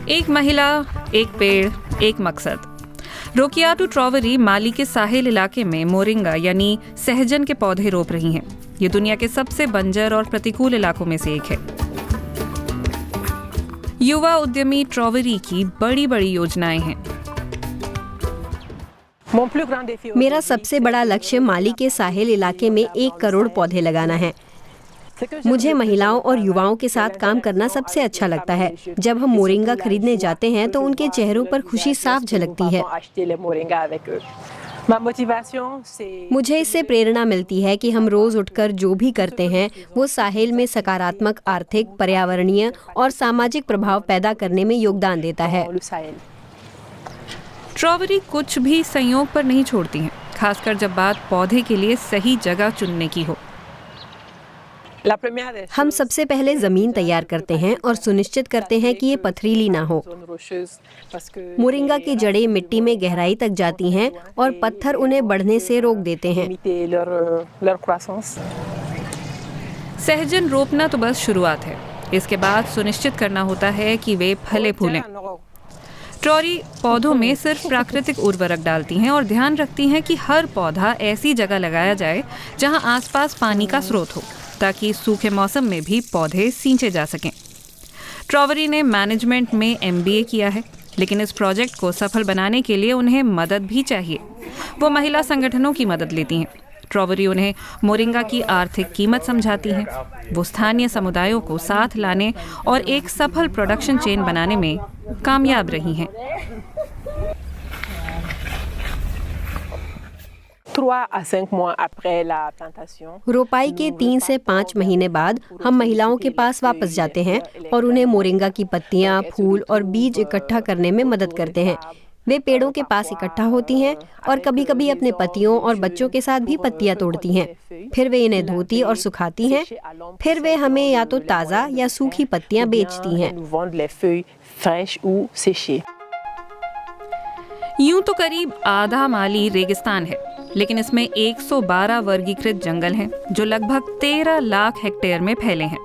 एक महिला, एक पेड़, एक मकसद। रोकियाटू ट्रॉवरी माली के साहिल इलाके में मोरिंगा यानी सहजन के पौधे रोप रही हैं। ये दुनिया के सबसे बंजर और प्रतिकूल इलाकों में से एक है। युवा उद्यमी ट्रॉवरी की बड़ी बड़ी योजनाएं हैं। मेरा सबसे बड़ा लक्ष्य माली के साहिल इलाके में 1 करोड़ पौधे लगाना है। मुझे महिलाओं और युवाओं के साथ काम करना सबसे अच्छा लगता है। जब हम मोरिंगा खरीदने जाते हैं तो उनके चेहरों पर खुशी साफ झलकती है। मुझे इससे प्रेरणा मिलती है कि हम रोज उठकर जो भी करते हैं वो साहिल में सकारात्मक आर्थिक, पर्यावरणीय और सामाजिक प्रभाव पैदा करने में योगदान देता है। ट्रॉवरी कुछ भी संयोग पर नहीं छोड़ती हैं, खासकर जब बात पौधे के लिए सही जगह चुनने की हो। हम सबसे पहले जमीन तैयार करते हैं और सुनिश्चित करते हैं कि ये पथरीली ना हो। मोरिंगा की जड़ें मिट्टी में गहराई तक जाती हैं और पत्थर उन्हें बढ़ने से रोक देते हैं। सहजन रोपना तो बस शुरुआत है। इसके बाद सुनिश्चित करना होता है कि वे फले फूलें। ट्रॉवरी पौधों में सिर्फ प्राकृतिक उर्वरक डालती हैं और ध्यान रखती हैं कि हर पौधा ऐसी जगह लगाया जाए जहां आसपास पानी का स्रोत हो, ताकि सूखे मौसम में भी पौधे सींचे जा सकें। ट्रॉवरी ने मैनेजमेंट में MBA किया है, लेकिन इस प्रोजेक्ट को सफल बनाने के लिए उन्हें मदद भी चाहिए। वो महिला संगठनों की मदद लेती हैं। ट्रॉवरी उन्हें मोरिंगा की आर्थिक कीमत समझाती हैं। वो स्थानीय समुदायों को साथ लाने और एक सफल प्रोडक्शन चेन बनाने में कामयाब रही हैं। रोपाई के 3 से 5 महीने बाद हम महिलाओं के पास वापस जाते हैं और उन्हें मोरिंगा की पत्तियां, फूल और बीज इकट्ठा करने में मदद करते हैं। वे पेड़ों के पास इकट्ठा होती हैं और कभी-कभी अपने पतियों और बच्चों के साथ भी पत्तियां तोड़ती हैं। फिर वे इन्हें धोती और सुखाती हैं। फिर वे हमें या तो ताज़ा या सूखी पत्तियां बेचती हैं। यूं तो करीब आधा माली रेगिस्तान है, लेकिन इसमें 112 वर्गीकृत जंगल हैं, जो लगभग 13 लाख हेक्टेयर में फैले हैं।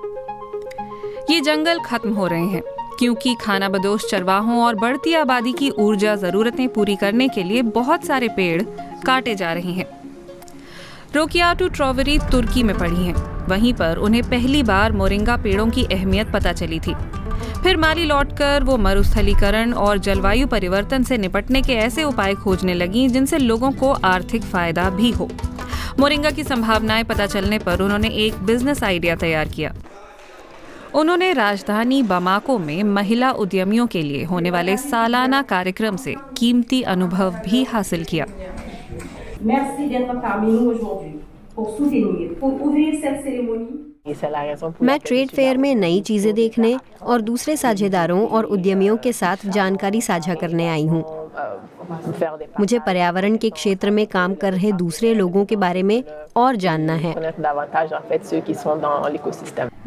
ये जंगल खत्म हो रहे हैं क्योंकि खानाबदोश चरवाहों और बढ़ती आबादी की ऊर्जा जरूरतें पूरी करने के लिए बहुत सारे पेड़ काटे जा रहे हैं। रोकियाटू ट्रॉवरी तुर्की में पढ़ी हैं। वहीं पर उन्हें पहली बार मोरिंगा पेड़ों की अहमियत पता चली थी। फिर माली लौटकर वो मरुस्थलीकरण और जलवायु परिवर्तन से निपटने के ऐसे उपाय खोजने लगीं जिनसे लोगों को आर्थिक फायदा भी हो। मोरिंगा की संभावनाएं पता चलने पर उन्होंने एक बिजनेस आइडिया तैयार किया। उन्होंने राजधानी बमाको में महिला उद्यमियों के लिए होने वाले सालाना कार्यक्रम से कीमती अनुभव भी हासिल किया। मैं ट्रेड फेयर में नई चीजें देखने और दूसरे साझेदारों और उद्यमियों के साथ जानकारी साझा करने आई हूँ। मुझे पर्यावरण के क्षेत्र में काम कर रहे दूसरे लोगों के बारे में और जानना है,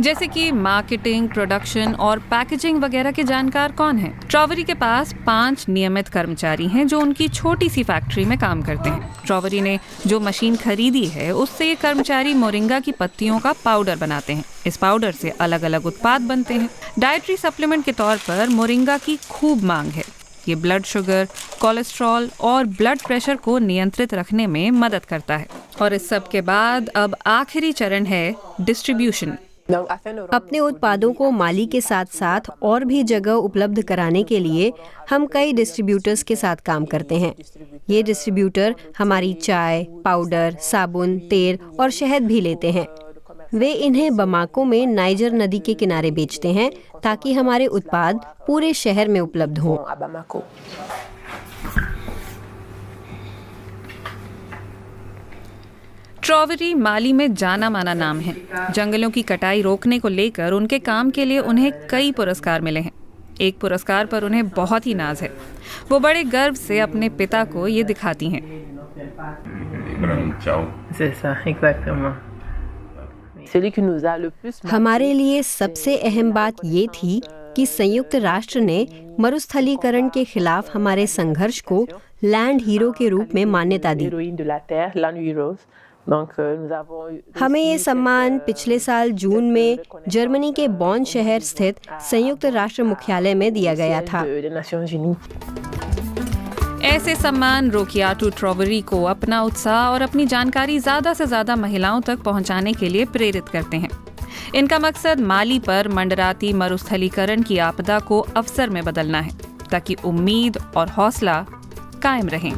जैसे कि मार्केटिंग, प्रोडक्शन और पैकेजिंग वगैरह के जानकार कौन हैं। ट्रॉवरी के पास 5 नियमित कर्मचारी हैं जो उनकी छोटी सी फैक्ट्री में काम करते हैं। ट्रॉवरी ने जो मशीन खरीदी है उससे ये कर्मचारी मोरिंगा की पत्तियों का पाउडर बनाते हैं। इस पाउडर से अलग अलग उत्पाद बनते हैं। डाइटरी सप्लीमेंट के तौर पर मोरिंगा की खूब मांग है। ये ब्लड शुगर, कोलेस्ट्रॉल और ब्लड प्रेशर को नियंत्रित रखने में मदद करता है। और इस सब के बाद अब आखिरी चरण है डिस्ट्रीब्यूशन। अपने उत्पादों को माली के साथ साथ और भी जगह उपलब्ध कराने के लिए हम कई डिस्ट्रीब्यूटर्स के साथ काम करते हैं। ये डिस्ट्रीब्यूटर हमारी चाय, पाउडर, साबुन, तेल और शहद भी लेते हैं। वे इन्हें बमाको में नाइजर नदी के किनारे बेचते हैं ताकि हमारे उत्पाद पूरे शहर में उपलब्ध हों। ट्रॉवरी माली में जाना माना नाम है। जंगलों की कटाई रोकने को लेकर उनके काम के लिए उन्हें कई पुरस्कार मिले हैं। एक पुरस्कार पर उन्हें बहुत ही नाज है। वो बड़े गर्व से अपने पिता को ये दिखाती हैं। हमारे लिए सबसे अहम बात ये थी कि संयुक्त राष्ट्र ने मरुस्थलीकरण के खिलाफ हमारे संघर्ष को लैंड हीरो के रूप में मान्यता दी। हमें ये सम्मान पिछले साल जून में जर्मनी के बॉन शहर स्थित संयुक्त राष्ट्र मुख्यालय में दिया गया था। ऐसे सम्मान रोकियाटू ट्रॉवरी को अपना उत्साह और अपनी जानकारी ज़्यादा से ज़्यादा महिलाओं तक पहुंचाने के लिए प्रेरित करते हैं। इनका मकसद माली पर मंडराती मरुस्थलीकरण की आपदा को अवसर में बदलना है, ताकि उम्मीद और हौसला कायम रहें।